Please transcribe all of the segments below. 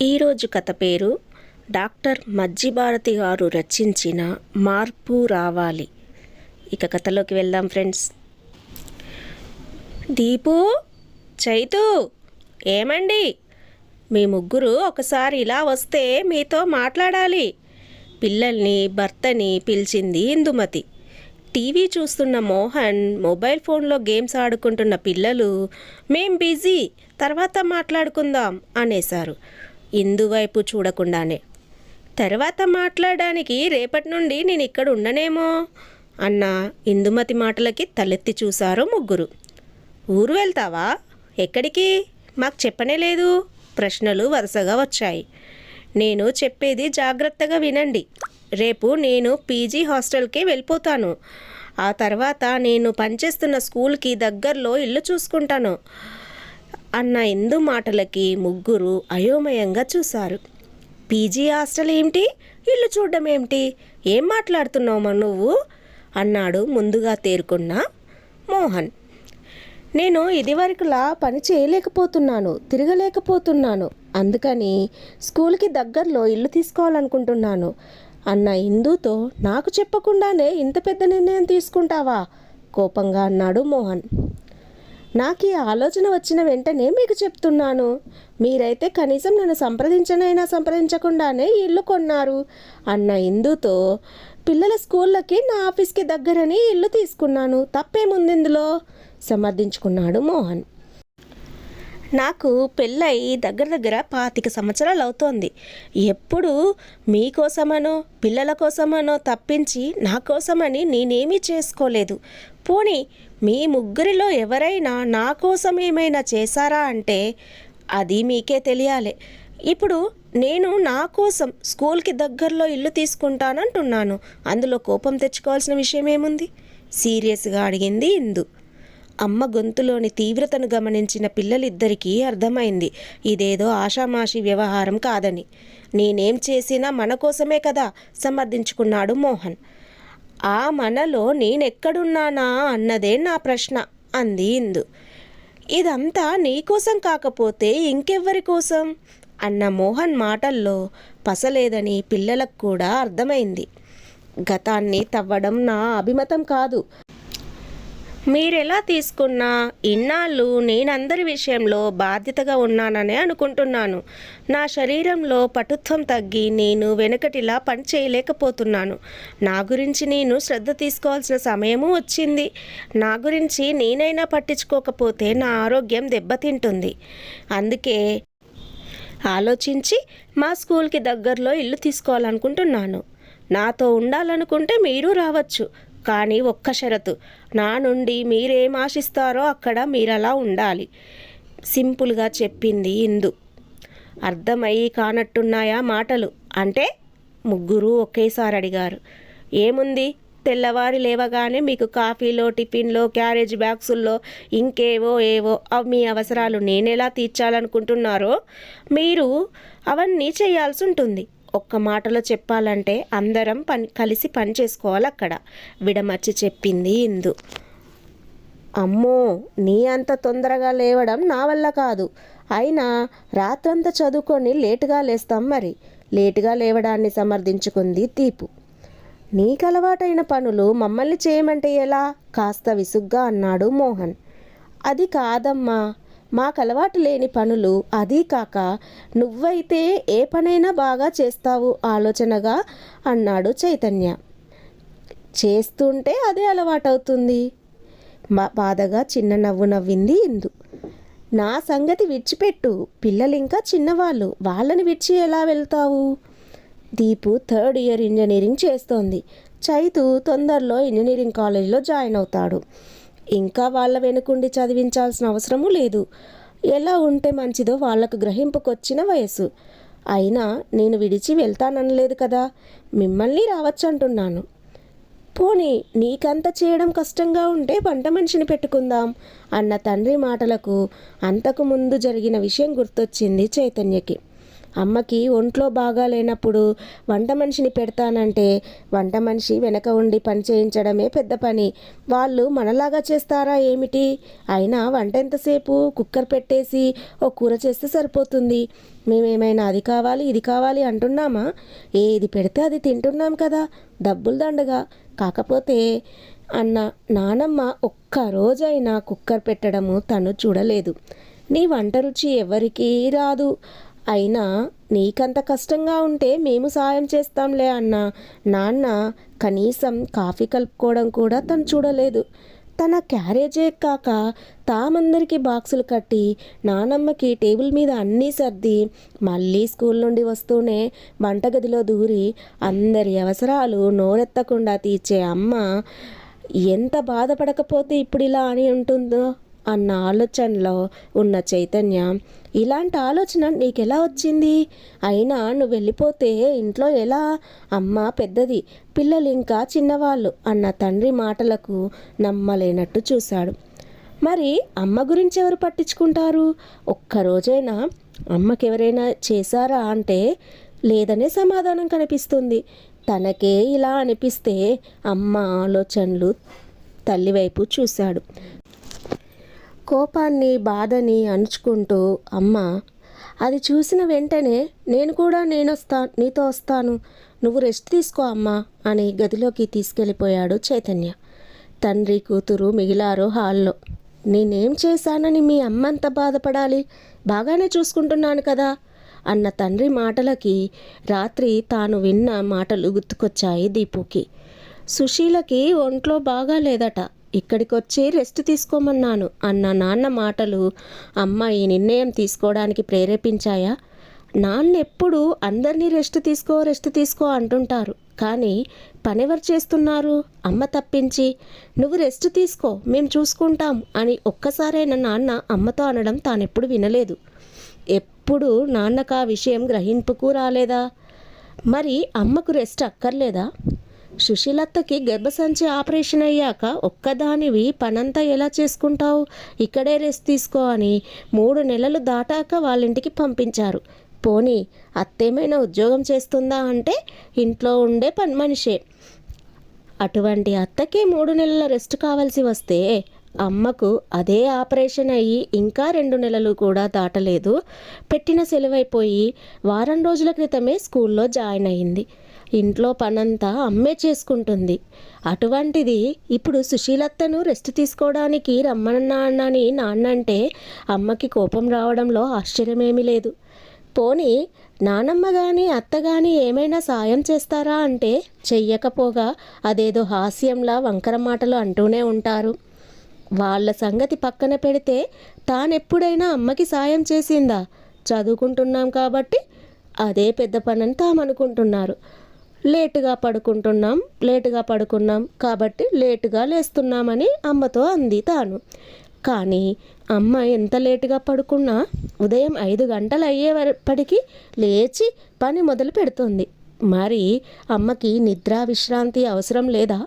ఈరోజు కథ పేరు డాక్టర్ మజ్జిభారతి గారు రచించిన మార్పు రావాలి. ఇక కథలోకి వెళ్దాం ఫ్రెండ్స్. దీపు, చైతు, ఏమండి మీ ముగ్గురు ఒకసారి ఇలా వస్తే మీతో మాట్లాడాలి. పిల్లల్ని భర్తని పిలిచింది ఇందుమతి. టీవీ చూస్తున్న మోహన్ మొబైల్ ఫోన్లో గేమ్స్ ఆడుకుంటున్న పిల్లలు మేం బిజీ, తర్వాత మాట్లాడుకుందాం అనేశారు. ఇందువైపు చూడకుండానే. తర్వాత మాట్లాడడానికి రేపటి నుండి నేను ఇక్కడ ఉండనేమో అన్న ఇందుమతి మాటలకి తలెత్తి చూశారు ముగ్గురు. ఊరు వెళ్తావా? ఎక్కడికి? మాకు చెప్పనే లేదు. ప్రశ్నలు వరుసగా వచ్చాయి. నేను చెప్పేది జాగ్రత్తగా వినండి. రేపు నేను పీజీ హాస్టల్కి వెళ్ళిపోతాను. ఆ తర్వాత నేను పనిచేస్తున్న స్కూల్కి దగ్గరలో ఇల్లు చూసుకుంటాను అన్న ఇందు మాటలకి ముగ్గురు అయోమయంగా చూశారు. పీజీ హాస్టల్ ఏమిటి? ఇల్లు చూడడం ఏమిటి? ఏం మాట్లాడుతున్నావు నువ్వు అన్నాడు ముందుగా తేరుకున్న మోహన్. నేను ఇదివరకులా పని చేయలేకపోతున్నాను, తిరగలేకపోతున్నాను. అందుకని స్కూల్కి దగ్గరలో ఇల్లు తీసుకోవాలనుకుంటున్నాను అన్న ఇందుతో నాకు చెప్పకుండానే ఇంత పెద్ద నిర్ణయం తీసుకుంటావా కోపంగా అన్నాడు మోహన్. నాకు ఈ ఆలోచన వచ్చిన వెంటనే మీకు చెప్తున్నాను. మీరైతే కనీసం నన్ను సంప్రదించకుండానే ఇల్లు కొన్నారు అన్న ఇందుతో పిల్లల స్కూళ్ళకి నా ఆఫీస్కి దగ్గరని ఇల్లు తీసుకున్నాను. తప్పేముంది ఇందులో సమర్థించుకున్నాడు మోహన్. నాకు పెళ్ళై దగ్గర 25 సంవత్సరాలు అవుతోంది. ఎప్పుడు మీకోసమనో పిల్లల కోసమనో తప్పించి నా కోసమని నేనేమీ చేసుకోలేదు. పోనీ మీ ముగ్గురిలో ఎవరైనా నా కోసం ఏమైనా చేశారా అంటే అది మీకే తెలియాలి. ఇప్పుడు నేను నా కోసం స్కూల్కి దగ్గరలో ఇల్లు తీసుకుంటానంటున్నాను. అందులో కోపం తెచ్చుకోవాల్సిన విషయం ఏముంది? సీరియస్గా అడిగింది ఇందు. అమ్మ గొంతులోని తీవ్రతను గమనించిన పిల్లలిద్దరికీ అర్థమైంది ఇదేదో ఆషామాషి వ్యవహారం కాదని. నేనేం చేసినా మన కోసమే కదా సమర్థించుకున్నాడు మోహన్. ఆ మనలో నేనెక్కడున్నానా అన్నదే నా ప్రశ్న అంది ఇందు. ఇదంతా నీకోసం కాకపోతే ఇంకెవ్వరి కోసం అన్న మోహన్ మాటల్లో పసలేదని పిల్లలకు కూడా అర్థమైంది. గతాన్ని తవ్వడం నా అభిమతం కాదు. మీరెలా తీసుకున్నా ఇన్నాళ్ళు నేనందరి విషయంలో బాధ్యతగా ఉన్నాననే అనుకుంటున్నాను. నా శరీరంలో పటుత్వం తగ్గి నేను వెనకటిలా పని చేయలేకపోతున్నాను. నా గురించి నేను శ్రద్ధ తీసుకోవాల్సిన సమయము వచ్చింది. నా గురించి నేనైనా పట్టించుకోకపోతే నా ఆరోగ్యం దెబ్బతింటుంది. అందుకే ఆలోచించి మా స్కూల్కి దగ్గరలో ఇల్లు తీసుకోవాలనుకుంటున్నాను. నాతో ఉండాలనుకుంటే మీరు రావచ్చు. కానీ ఒక్క షరతు, నా నుండి మీరేం ఆశిస్తారో అక్కడ మీరలా ఉండాలి సింపుల్గా చెప్పింది ఇందు. అర్థమయ్యి కానట్టున్నాయా మాటలు అంటే ముగ్గురు ఒకేసారి అడిగారు. ఏముంది, తెల్లవారి లేవగానే మీకు కాఫీలో, టిఫిన్లో, క్యారేజ్ బ్యాగ్సుల్లో ఇంకేవో ఏవో మీ అవసరాలు నేనెలా తీర్చాలనుకుంటున్నారో మీరు అవన్నీ చేయాల్సి ఉంటుంది. ఒక్క మాటలో చెప్పాలంటే అందరం కలిసి పని చేసుకోవాలి అక్కడ విడమర్చి చెప్పింది ఇందు. అమ్మో, నీ అంత తొందరగా లేవడం నా వల్ల కాదు. అయినా రాత్రంతా చదువుకొని లేటుగా లేస్తాం. మరి లేటుగా లేవడాన్ని సమర్థించుకుంది దీపు. నీకు అలవాటైన పనులు మమ్మల్ని చేయమంటే ఎలా కాస్త విసుగ్గా అన్నాడు మోహన్. అది కాదమ్మా, మాకు అలవాటు లేని పనులు, అదీ కాక నువ్వైతే ఏ పనైనా బాగా చేస్తావు ఆలోచనగా అన్నాడు చైతన్య. చేస్తుంటే అదే అలవాటవుతుంది బాధగా చిన్న నవ్వు నవ్వింది ఇందు. నా సంగతి విడిచిపెట్టు, పిల్లలు ఇంకా చిన్నవాళ్ళు, వాళ్ళని విడిచి ఎలా వెళ్తావు? దీపు 3rd ఇయర్ ఇంజనీరింగ్ చేస్తోంది. చైతు తొందరలో ఇంజనీరింగ్ కాలేజీలో జాయిన్ అవుతాడు. ఇంకా వాళ్ళ వెనుకుండి చదివించాల్సిన అవసరము లేదు. ఎలా ఉంటే మంచిదో వాళ్లకు గ్రహింపుకొచ్చిన వయసు. అయినా నేను విడిచి వెళ్తాననలేదు కదా, మిమ్మల్ని రావచ్చంటున్నాను. పోనీ నీకంత చేయడం కష్టంగా ఉంటే వంట మనిషిని పెట్టుకుందాం అన్న తండ్రి మాటలకు అంతకు ముందు జరిగిన విషయం గుర్తొచ్చింది చైతన్యకి. అమ్మకి ఒంట్లో బాగా లేనప్పుడు వంట మనిషిని పెడతానంటే వంట మనిషి వెనక ఉండి పని చేయించడమే పెద్ద పని. వాళ్ళు మనలాగా చేస్తారా ఏమిటి? అయినా వంట ఎంతసేపు? కుక్కర్ పెట్టేసి ఓ కూర చేస్తే సరిపోతుంది. మేమేమైనా అది కావాలి ఇది కావాలి అంటున్నామా? ఏది పెడితే అది తింటున్నాం కదా, డబ్బులు దండగా. కాకపోతే అన్న నానమ్మ ఒక్క రోజైనా కుక్కర్ పెట్టడము తను చూడలేదు. నీ వంట రుచి ఎవరికీ రాదు, అయినా నీకంత కష్టంగా ఉంటే మేము సాయం చేస్తాంలే అన్న నాన్న కనీసం కాఫీ కలుపుకోవడం కూడా తను చూడలేదు. తన క్యారేజే కాక తామందరికీ బాక్సులు కట్టి నానమ్మకి టేబుల్ మీద అన్నీ సర్ది మళ్ళీ స్కూల్ నుండి వస్తూనే వంటగదిలో దూరి అందరి అవసరాలు నోరెత్తకుండా తీర్చే అమ్మ ఎంత బాధపడకపోతే ఇప్పుడు ఇలా అని ఉంటుందో అన్న ఆలోచనలో ఉన్న చైతన్య, ఇలాంటి ఆలోచన నీకెలా వచ్చింది? అయినా నువ్వు వెళ్ళిపోతే ఇంట్లో ఎలా? అమ్మ పెద్దది, పిల్లలు ఇంకా చిన్నవాళ్ళు అన్న తండ్రి మాటలకు నమ్మలేనట్టు చూశాడు. మరి అమ్మ గురించి ఎవరు పట్టించుకుంటారు? ఒక్కరోజైనా అమ్మకెవరైనా చేశారా అంటే లేదనే సమాధానం కనిపిస్తుంది. తనకే ఇలా అనిపిస్తే అమ్మ ఆలోచనలు తల్లివైపు చూశాడు. కోపాన్ని బాధని అణుచుకుంటూ అమ్మ అది చూసిన వెంటనే నేను కూడా నీతో వస్తాను, నువ్వు రెస్ట్ తీసుకో అమ్మా అని గదిలోకి తీసుకెళ్ళిపోయాడు చైతన్య. తండ్రి కూతురు మిగిలారు హాల్లో. నేనేం చేశానని మీ అమ్మంత బాధపడాలి? బాగానే చూసుకుంటున్నాను కదా అన్న తండ్రి మాటలకి రాత్రి తాను విన్న మాటలు గుర్తుకొచ్చాయి దీపుకి. సుశీలకి ఒంట్లో బాగా లేదట, ఇక్కడికొచ్చి రెస్ట్ తీసుకోమన్నాను అన్న నాన్న మాటలు అమ్మ ఈ నిర్ణయం తీసుకోవడానికి ప్రేరేపించాయా? నాన్న ఎప్పుడు అందరినీ రెస్ట్ తీసుకో అంటుంటారు, కానీ పనెవరు చేస్తున్నారు? అమ్మ తప్పించి. నువ్వు రెస్ట్ తీసుకో, మేము చూసుకుంటాం అని ఒక్కసారైనా నాన్న అమ్మతో అనడం తానెప్పుడు వినలేదు. ఎప్పుడు నాన్నకు ఆ విషయం గ్రహింపుకు రాలేదా? మరి అమ్మకు రెస్ట్ అక్కర్లేదా? సుశీలత్తకి గర్భసంచి ఆపరేషన్ అయ్యాక ఒక్కదానివి పనంతా ఎలా చేసుకుంటావు? ఇక్కడే రెస్ట్ తీసుకో అని 3 నెలలు దాటాక వాళ్ళింటికి పంపించారు. పోనీ అత్తేమైనా ఉద్యోగం చేస్తుందా అంటే ఇంట్లో ఉండే పని మనిషే. అటువంటి అత్తకి 3 నెలల రెస్ట్ కావాల్సి వస్తే అమ్మకు అదే ఆపరేషన్ అయ్యి ఇంకా 2 నెలలు కూడా దాటలేదు. పెట్టిన సెలవైపోయి వారం రోజుల క్రితమే స్కూల్లో జాయిన్ అయ్యింది. ఇంట్లో పనంతా అమ్మే చేసుకుంటుంది. అటువంటిది ఇప్పుడు సుశీలత్తను రెస్ట్ తీసుకోవడానికి రమ్మన్నానని నాన్నంటే అమ్మకి కోపం రావడంలో ఆశ్చర్యమేమీ లేదు. పోనీ నానమ్మ కానీ అత్త కానీ ఏమైనా సాయం చేస్తారా అంటే చెయ్యకపోగా అదేదో హాస్యంలా వంకర మాటలు అంటూనే ఉంటారు. వాళ్ళ సంగతి పక్కన పెడితే తానెప్పుడైనా అమ్మకి సాయం చేసిందా? చదువుకుంటున్నాం కాబట్టి అదే పెద్ద పనని తామనుకుంటున్నారు. లేటుగా పడుకున్నాం కాబట్టి లేటుగా లేస్తున్నామని అమ్మతో అంది తాను. కానీ అమ్మ ఎంత లేటుగా పడుకున్నా ఉదయం 5 గంటలు అయ్యేపటికి లేచి పని మొదలు పెడుతుంది. మరి అమ్మకి నిద్ర విశ్రాంతి అవసరం లేదా?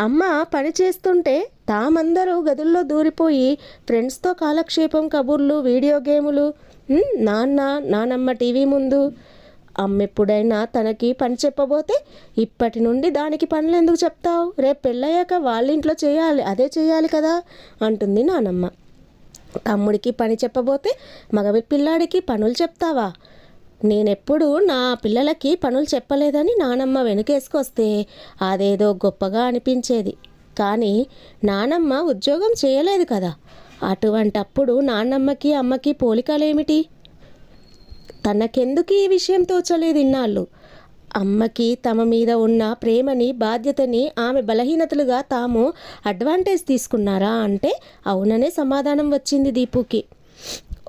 అమ్మ పని చేస్తుంటే తామందరూ గదుల్లో దూరిపోయి ఫ్రెండ్స్తో కాలక్షేపం, కబుర్లు, వీడియో గేములు, నానమ్మ టీవీ ముందు. అమ్మ ఎప్పుడైనా తనకి పని చెప్పబోతే ఇప్పటి నుండి దానికి పనులు ఎందుకు చెప్తావు? రేపు పెళ్ళయ్యాక వాళ్ళ ఇంట్లో అదే చేయాలి కదా అంటుంది నానమ్మ. తమ్ముడికి పని చెప్పబోతే పిల్లాడికి పనులు చెప్తావా? నేనెప్పుడు నా పిల్లలకి పనులు చెప్పలేదని నానమ్మ వెనుకేసుకొస్తే అదేదో గొప్పగా అనిపించేది. కానీ నానమ్మ ఉద్యోగం చేయలేదు కదా. అటువంటప్పుడు నాన్నమ్మకి అమ్మకి పోలికలేమిటి? తనకెందుకు ఈ విషయం తోచలేదు ఇన్నాళ్ళు? అమ్మకి తమ మీద ఉన్న ప్రేమని, బాధ్యతని ఆమె బలహీనతలుగా తాము అడ్వాంటేజ్ తీసుకున్నారా అంటే అవుననే సమాధానం వచ్చింది దీపుకి.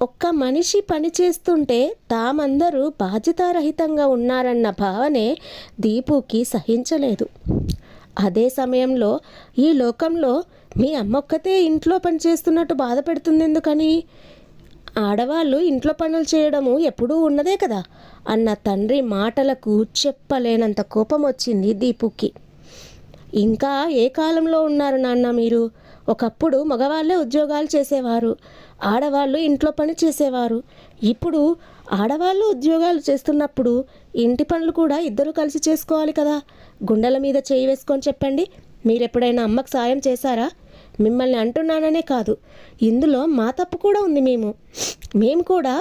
ఒక్క మనిషి పని చేస్తుంటే తామందరూ బాధ్యతారహితంగా ఉన్నారన్న భావనే దీపుకి సహించలేదు. అదే సమయంలో ఈ లోకంలో మీ అమ్మొక్కతే ఇంట్లో పని చేస్తున్నట్టు బాధపెడుతుంది ఎందుకని? ఆడవాళ్ళు ఇంట్లో పనులు చేయడము ఎప్పుడూ ఉన్నదే కదా అన్న తండ్రి మాటలకు చెప్పలేనంత కోపం వచ్చింది దీపుకి. ఇంకా ఏ కాలంలో ఉన్నారు నాన్న మీరు? ఒకప్పుడు మగవాళ్ళే ఉద్యోగాలు చేసేవారు, ఆడవాళ్ళు ఇంట్లో పని చేసేవారు. ఇప్పుడు ఆడవాళ్ళు ఉద్యోగాలు చేస్తున్నప్పుడు ఇంటి పనులు కూడా ఇద్దరు కలిసి చేసుకోవాలి కదా. గుండెల మీద చేయి వేసుకొని చెప్పండి, మీరెప్పుడైనా అమ్మకు సాయం చేశారా? మిమ్మల్ని అంటున్నాననే కాదు, ఇందులో మా తప్పు కూడా ఉంది. మేము కూడా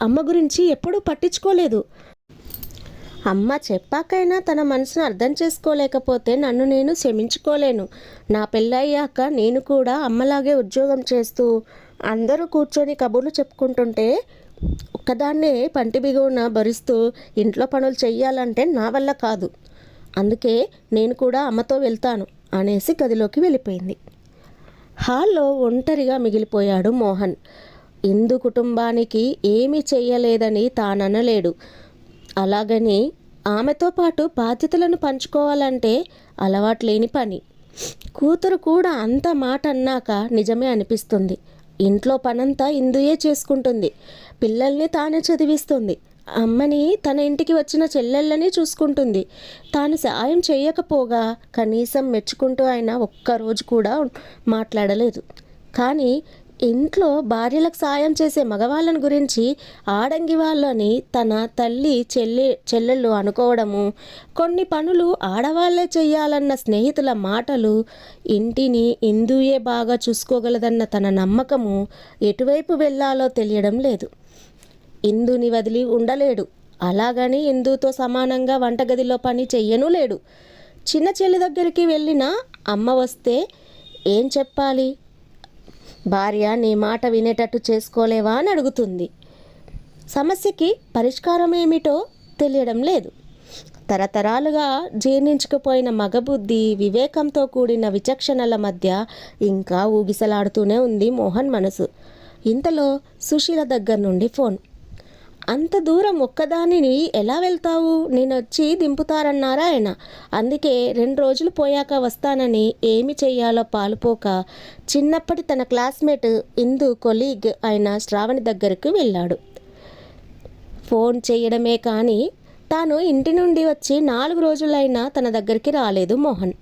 అమ్మ గురించి ఎప్పుడూ పట్టించుకోలేదు. అమ్మ చెప్పాకైనా తన మనసును అర్థం చేసుకోలేకపోతే నన్ను నేను క్షమించుకోలేను. నా పెళ్ళయ్యాక నేను కూడా అమ్మలాగే ఉద్యోగం చేస్తూ అందరూ కూర్చొని కబుర్లు చెప్పుకుంటుంటే ఒక్కదాన్నే పంటి బిగువున భరిస్తూ ఇంట్లో పనులు చెయ్యాలంటే నా వల్ల కాదు. అందుకే నేను కూడా అమ్మతో వెళ్తాను అనేసి గదిలోకి వెళ్ళిపోయింది. హాల్లో ఒంటరిగా మిగిలిపోయాడు మోహన్. ఇందు కుటుంబానికి ఏమీ చెయ్యలేదని తాననలేడు. అలాగని ఆమెతో పాటు బాధ్యతలను పంచుకోవాలంటే అలవాటు లేని పని. కూతురు కూడా అంత మాట అన్నాక నిజమే అనిపిస్తుంది. ఇంట్లో పనంతా ఇందుయే చేసుకుంటుంది. పిల్లల్ని తానే చదివిస్తుంది. అమ్మని తన ఇంటికి వచ్చిన చెల్లెళ్ళని చూసుకుంటుంది. తాను సాయం చేయకపోగా కనీసం మెచ్చుకుంటూ అయినా ఒక్కరోజు కూడా మాట్లాడలేదు. కానీ ఇంట్లో భార్యలకు సాయం చేసే మగవాళ్ళని గురించి ఆడంగి వాళ్ళని తన తల్లి చెల్లెళ్ళు అనుకోవడము, కొన్ని పనులు ఆడవాళ్లే చెయ్యాలన్న స్నేహితుల మాటలు, ఇంటిని ఇందుయే బాగా చూసుకోగలదన్న తన నమ్మకము ఎటువైపు వెళ్ళాలో తెలియడం లేదు. ఇందుని వదిలి ఉండలేడు. అలాగని ఇందుతో సమానంగా వంటగదిలో పని చెయ్యనూ లేడు. చిన్న చెల్లి దగ్గరికి వెళ్ళిన అమ్మ వస్తే ఏం చెప్పాలి? భార్య నీ మాట వినేటట్టు చేసుకోలేవా అని అడుగుతుంది. సమస్యకి పరిష్కారం ఏమిటో తెలియడం లేదు. తరతరాలుగా జీర్ణించుకుపోయిన మగబుద్ధి, వివేకంతో కూడిన విచక్షణల మధ్య ఇంకా ఊగిసలాడుతూనే ఉంది మోహన్ మనసు. ఇంతలో సుశీల దగ్గర నుండి ఫోన్. అంత దూరం ఒక్కదానిని ఎలా వెళ్తావు? నేనొచ్చి దింపుతారన్నారా ఆయన. అందుకే 2 రోజులు పోయాక వస్తానని ఏమి చెయ్యాలో పాలుపోక చిన్నప్పటి తన క్లాస్మేట్ ఇందు కొలీగ్ అయిన శ్రావణి దగ్గరకు వెళ్ళాడు. ఫోన్ చేయడమే కానీ తాను ఇంటి నుండి వచ్చి 4 రోజులైనా తన దగ్గరికి రాలేదు మోహన్.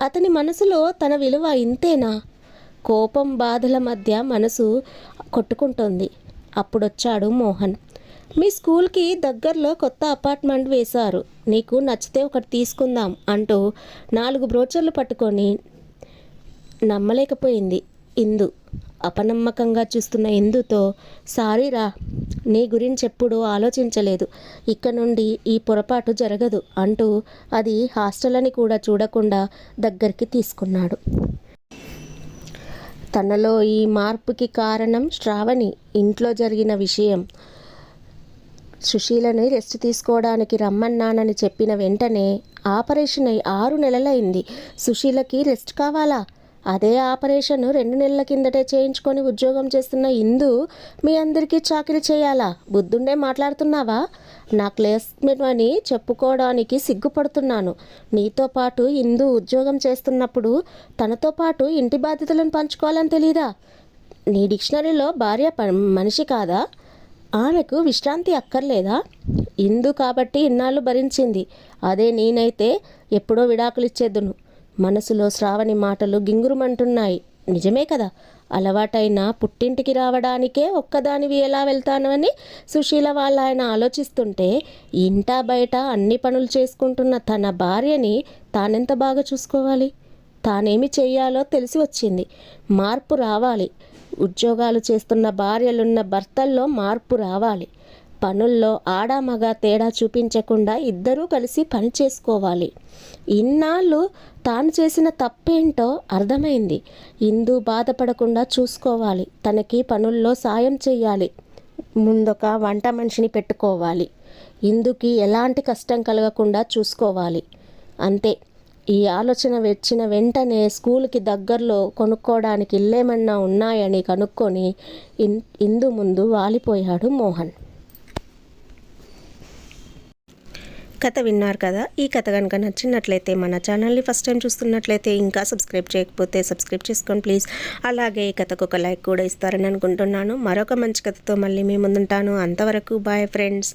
అతని మనసులో తన విలువ ఇంతేనా? కోపం బాధల మధ్య మనసు కొట్టుకుంటోంది. అప్పుడొచ్చాడు మోహన్. మీ స్కూల్కి దగ్గరలో కొత్త అపార్ట్మెంట్ వేశారు, నీకు నచ్చితే ఒకటి తీసుకుందాం అంటూ 4 బ్రోచర్లు పట్టుకొని నమ్మలేకపోయింది ఇందు. అపనమ్మకంగా చూస్తున్న ఇందుతో, సారీరా, నీ గురించి ఎప్పుడూ ఆలోచించలేదు, ఇక నుండి ఈ పొరపాటు జరగదు అంటూ అది హాస్టల్ అని కూడా చూడకుండా దగ్గరికి తీసుకున్నాడు. తనలో ఈ మార్పుకి కారణం శ్రావణి. ఇంట్లో జరిగిన విషయం. సుశీలని రెస్ట్ తీసుకోవడానికి రమ్మన్నానని చెప్పిన వెంటనే ఆపరేషన్ అయి 6 నెలలైంది. సుశీలకి రెస్ట్ కావాలా? అదే ఆపరేషన్ 2 నెలల కిందటే చేయించుకొని ఉద్యోగం చేస్తున్న ఇందు మీ అందరికీ చాకరీ చేయాలా? బుద్ధుండే మాట్లాడుతున్నావా? నా క్లాస్మేట్ అని చెప్పుకోవడానికి సిగ్గుపడుతున్నాను. నీతో పాటు ఇందు ఉద్యోగం చేస్తున్నప్పుడు తనతో పాటు ఇంటి బాధ్యతలను పంచుకోవాలని తెలీదా? నీ డిక్షనరీలో భార్య మనిషి కాదా? ఆమెకు విశ్రాంతి అక్కర్లేదా? ఇందు కాబట్టి ఇన్నాళ్ళు భరించింది. అదే నేనైతే ఎప్పుడో విడాకులిచ్చేద్దును. మనసులో శ్రావణి మాటలు గింగురుమంటున్నాయి. నిజమే కదా, అలవాటైన పుట్టింటికి రావడానికే ఒక్కదానివి ఎలా వెళ్తాను అని సుశీల వాళ్ళ ఆయన ఆలోచిస్తుంటే, ఇంటా బయట అన్ని పనులు చేసుకుంటున్న తన భార్యని తానెంత బాగా చూసుకోవాలి? తానేమి చెయ్యాలో తెలిసి వచ్చింది. మార్పు రావాలి. ఉద్యోగాలు చేస్తున్న భార్యలున్న భర్తల్లో మార్పు రావాలి. పనుల్లో ఆడా మగ తేడా చూపించకుండా ఇద్దరూ కలిసి పని చేసుకోవాలి. ఇన్నాళ్ళు తాను చేసిన తప్పేంటో అర్థమైంది. ఇందు బాధపడకుండా చూసుకోవాలి. తనకి పనుల్లో సాయం చెయ్యాలి. ముందొక వంట మనిషిని పెట్టుకోవాలి. ఇందుకి ఎలాంటి కష్టం కలగకుండా చూసుకోవాలి. అంతే. ఈ ఆలోచన వచ్చిన వెంటనే స్కూల్కి దగ్గరలో కొనుక్కోవడానికి ఇల్లేమన్నా ఉన్నాయని కనుక్కొని ఇందు ముందు వాలిపోయాడు మోహన్. కథ విన్నారు కదా. ఈ కథ కనుక నచ్చినట్లయితే మన ఛానల్ని ఫస్ట్ టైం చూస్తున్నట్లయితే ఇంకా సబ్స్క్రైబ్ చేయకపోతే సబ్స్క్రైబ్ చేసుకోండి ప్లీజ్. అలాగే ఈ కథకు ఒక లైక్ కూడా ఇస్తారని అనుకుంటున్నాను. మరొక మంచి కథతో మళ్ళీ మీ ముందుంటాను. అంతవరకు బాయ్ ఫ్రెండ్స్.